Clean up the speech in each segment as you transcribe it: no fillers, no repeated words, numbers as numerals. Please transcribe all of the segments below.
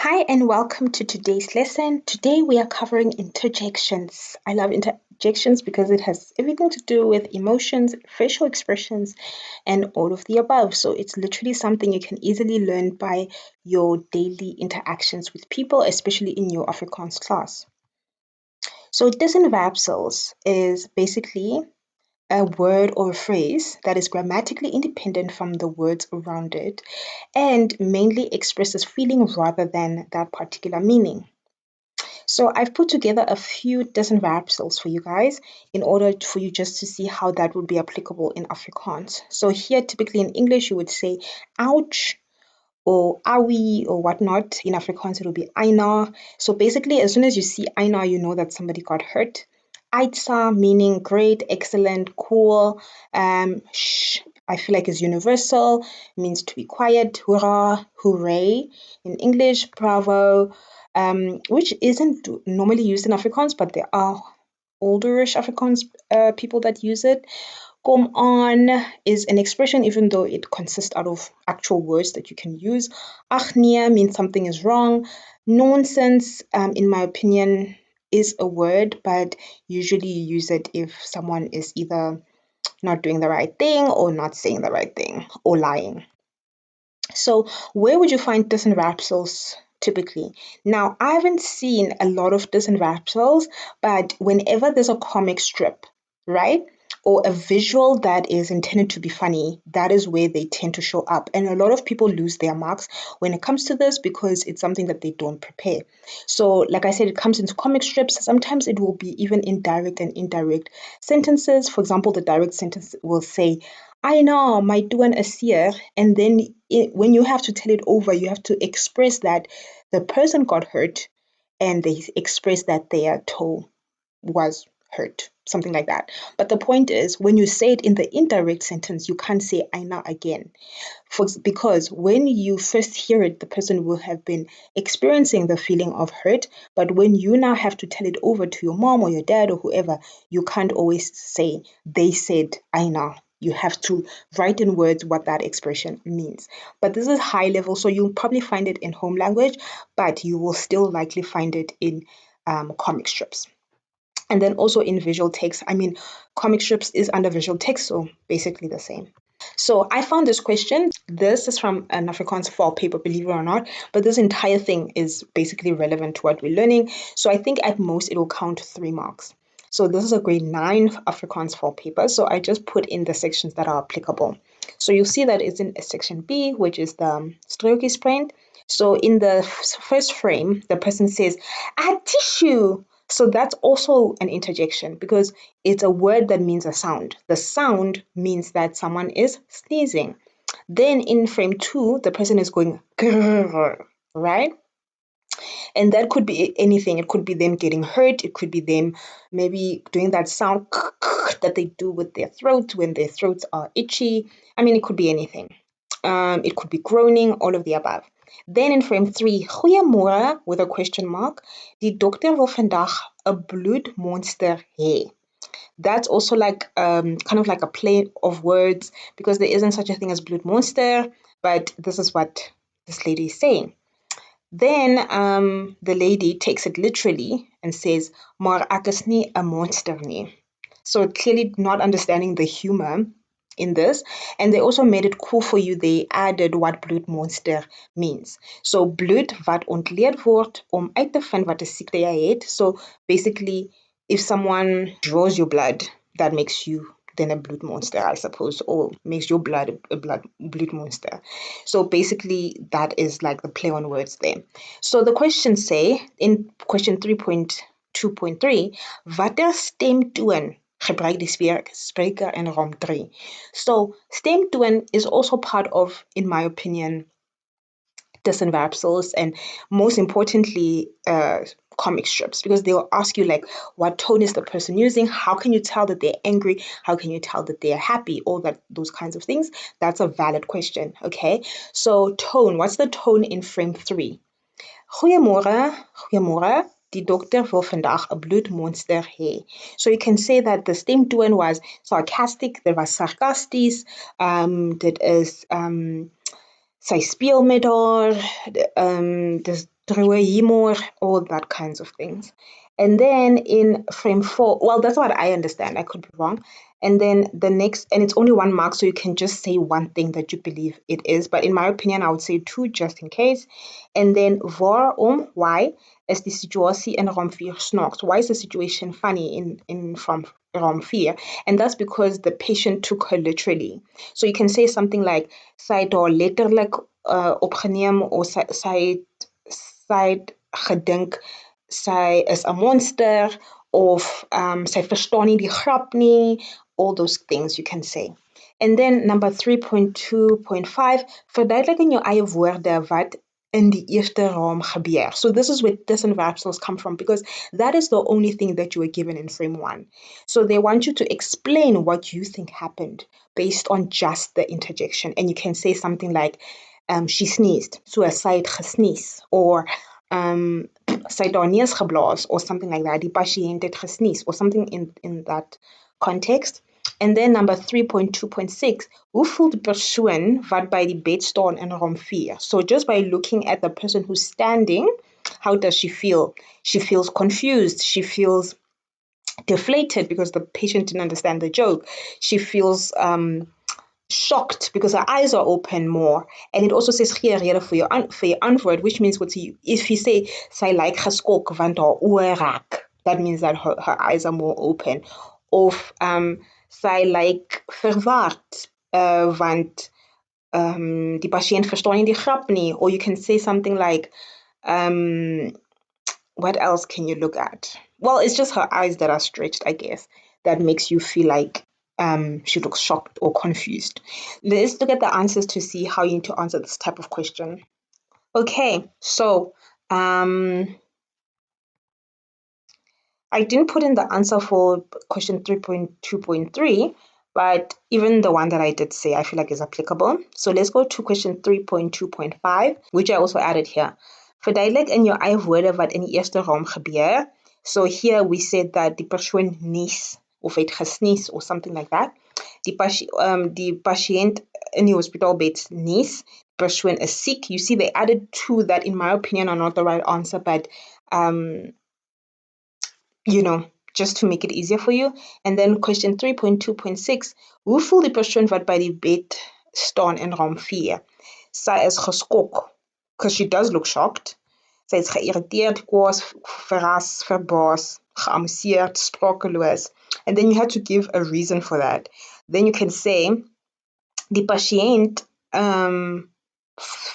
Hi and welcome to today's lesson. Today we are covering interjections. I love interjections because it has everything to do with emotions, facial expressions, and all of the above. So it's literally something you can easily learn by your daily interactions with people, especially in your Afrikaans class. So tussentwerpsels is basically a word or a phrase that is grammatically independent from the words around it and mainly expresses feeling rather than that particular meaning. So I've put together a few tussentwerpsels for you guys in order for you just to see how that would be applicable in Afrikaans. So here, typically in English, you would say ouch or awi or whatnot. In Afrikaans, it will be aina. So basically, as soon as you see aina, you know that somebody got hurt. Aitsa meaning great, excellent, cool. Shh, I feel like is universal, means to be quiet. Hurrah, hooray. In English, bravo, which isn't normally used in Afrikaans, but there are olderish Afrikaans people that use it. Come on is an expression, even though it consists out of actual words that you can use. Ach nee means something is wrong. Nonsense, in my opinion, is a word, but usually you use it if someone is either not doing the right thing or not saying the right thing or lying. So where would you find tussentwerpsels typically? Now, I haven't seen a lot of tussentwerpsels, but whenever there's a comic strip, right? Or a visual that is intended to be funny, that is where they tend to show up. And a lot of people lose their marks when it comes to this because it's something that they don't prepare. So, like I said, it comes into comic strips. Sometimes it will be even indirect and indirect sentences. For example, the direct sentence will say, I know, my tuan is here. And then when you have to tell it over, you have to express that the person got hurt and they express that their toe was hurt, something like that. But the point is, when you say it in the indirect sentence, you can't say I know again. Because when you first hear it, the person will have been experiencing the feeling of hurt. But when you now have to tell it over to your mom or your dad or whoever, you can't always say, they said, I know. You have to write in words what that expression means. But this is high level, so you'll probably find it in home language, but you will still likely find it in comic strips. And then also in visual text. I mean, comic strips is under visual text, so basically the same. So I found this question. This is from an Afrikaans fall paper, believe it or not, but this entire thing is basically relevant to what we're learning. So I think at most it will count 3 marks. So this is a grade 9 Afrikaans fall paper. So I just put in the sections that are applicable. So you'll see that it's in section B, which is the strokiesprent. So in the first frame, the person says, a tissue. So that's also an interjection because it's a word that means a sound. The sound means that someone is sneezing. Then in frame 2, the person is going grrr, right? And that could be anything. It could be them getting hurt. It could be them maybe doing that sound that they do with their throat when their throats are itchy. I mean, it could be anything. It could be groaning, all of the above. Then in frame 3, goeiemôre with a question mark. Die dokter wil vandag 'n bloedmonster hê. That's also like kind of like a play of words because there isn't such a thing as bloedmonster, but this is what this lady is saying. Then the lady takes it literally and says, maar ek is nie 'n monster nie. So clearly not understanding the humor in this. And they also made it cool for you. They added what bloedmonster means. So bloed wat ontleed word om uit te vind wat 'n siekte jy het. So basically if someone draws your blood, that makes you then a bloedmonster, I suppose, or makes your blood a bloedmonster. So basically that is like the play on words there. So the questions say in question 3.2.3, watter stemtoon gebruik die spreker in rom 3? So stemtoon is also part of, in my opinion, tussentwerpsels and most importantly comic strips, because they will ask you like what tone is the person using, how can you tell that they're angry, how can you tell that they're happy, all that, those kinds of things. That's a valid question. Okay, so tone, what's the tone in frame 3? Goeiemôre, goeiemôre. Die dokter wil vandag 'n bloedmonster hê. So you can say that the stemtoon was sarcastic, there was sarcasties, dit is sy speel met haar, droë humor, all that kinds of things. And then in frame 4, well, that's what I understand. I could be wrong. And then the next, and it's only 1 mark, so you can just say one thing that you believe it is. But in my opinion, I would say 2 just in case. And then waarom, why, is die situasie in rom 4 snaaks? Why is the situation funny in from rom 4? And that's because the patient took her literally. So you can say something like, sy het haar letterlik opgeneem, of sy het gedink sy is 'n monster, of sy verstaan nie die grap nie, all those things you can say. And then number 3.2.5, verduidelik in jou eie woorde wat in die eerste raam gebeur. So this is where disinversals come from, because that is the only thing that you were given in frame 1. So they want you to explain what you think happened based on just the interjection. And you can say something like, she sneezed, so sy het gesnies, or sy het haar neus geblaas, or something like that. Die pasiënt het gesnies, or something in that context. And then number 3.2.6, hoe voel die persoon wat by die bed staan in rom 4? So just by looking at the person who's standing, how does she feel? She feels confused. She feels deflated because the patient didn't understand the joke. She feels shocked because her eyes are open more. And it also says gee 'n rede vir jou antwoord, which means if you say sy lyk geskok want haar oë raak, that means that her eyes are more open. Of sy lyk verward want die pasiënt verstaan nie die grap nie. Or you can say something like, what else can you look at? Well, it's just her eyes that are stretched, I guess, that makes you feel like she looks shocked or confused. Let's look at the answers to see how you need to answer this type of question. Okay, so I didn't put in the answer for question 3.2.3, but even the one that I did say, I feel like is applicable. So let's go to question 3.2.5, which I also added here. Verduidelik in jou eie woorde wat in die eerste raam gebeur. So here we said that die persoon nies of het gesnies or something like that. Die patiënt in die hospitaalbed nies. Die persoon is siek. You see, they added 2 that, in my opinion, are not the right answer, but you know, just to make it easier for you. And then question 3.2.6, hoe voel die persoon wat by die bed staan in raam 4? Sy is geskok, because she does look shocked. Sy is geïrriteerd, kwaad, verras, verbaas, geamuseerd, sprakeloos. And then you have to give a reason for that. Then you can say, die pasiënt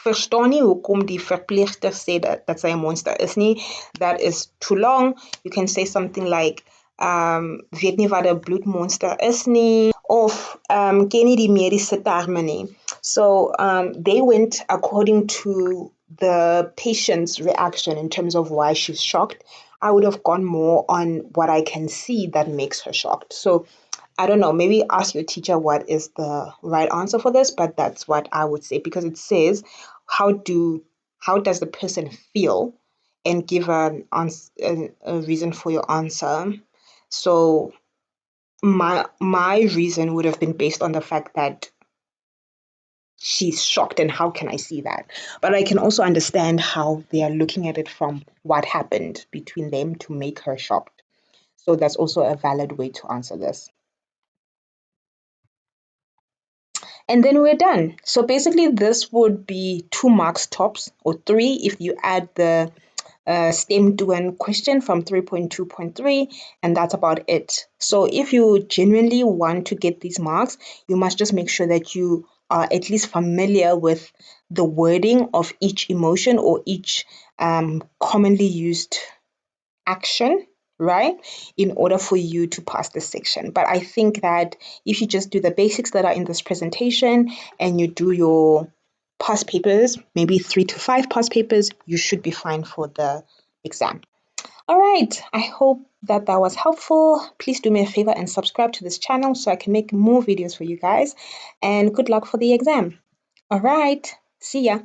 verstaan nie hoekom die verpleegster sê dat sy 'n monster is nie. That is too long. You can say something like, weet nie wat 'n bloedmonster is nie, of ken nie die mediese terme nie. So they went according to the patient's reaction in terms of why she's shocked. I would have gone more on what I can see that makes her shocked. So I don't know, maybe ask your teacher what is the right answer for this, but that's what I would say, because it says, how does the person feel, and give a reason for your answer. So my reason would have been based on the fact that she's shocked, and how can I see that? But I can also understand how they are looking at it from what happened between them to make her shocked. So that's also a valid way to answer this. And then we're done. So basically this would be 2 marks tops, or 3 if you add the STEM doing question from 3.2.3, and that's about it. So if you genuinely want to get these marks, you must just make sure that you are at least familiar with the wording of each emotion or each commonly used action, right, in order for you to pass this section. But I think that if you just do the basics that are in this presentation and you do your past papers, maybe 3 to 5 past papers, you should be fine for the exam. All right, I hope that was helpful. Please do me a favor and subscribe to this channel so I can make more videos for you guys. And good luck for the exam. All right, see ya.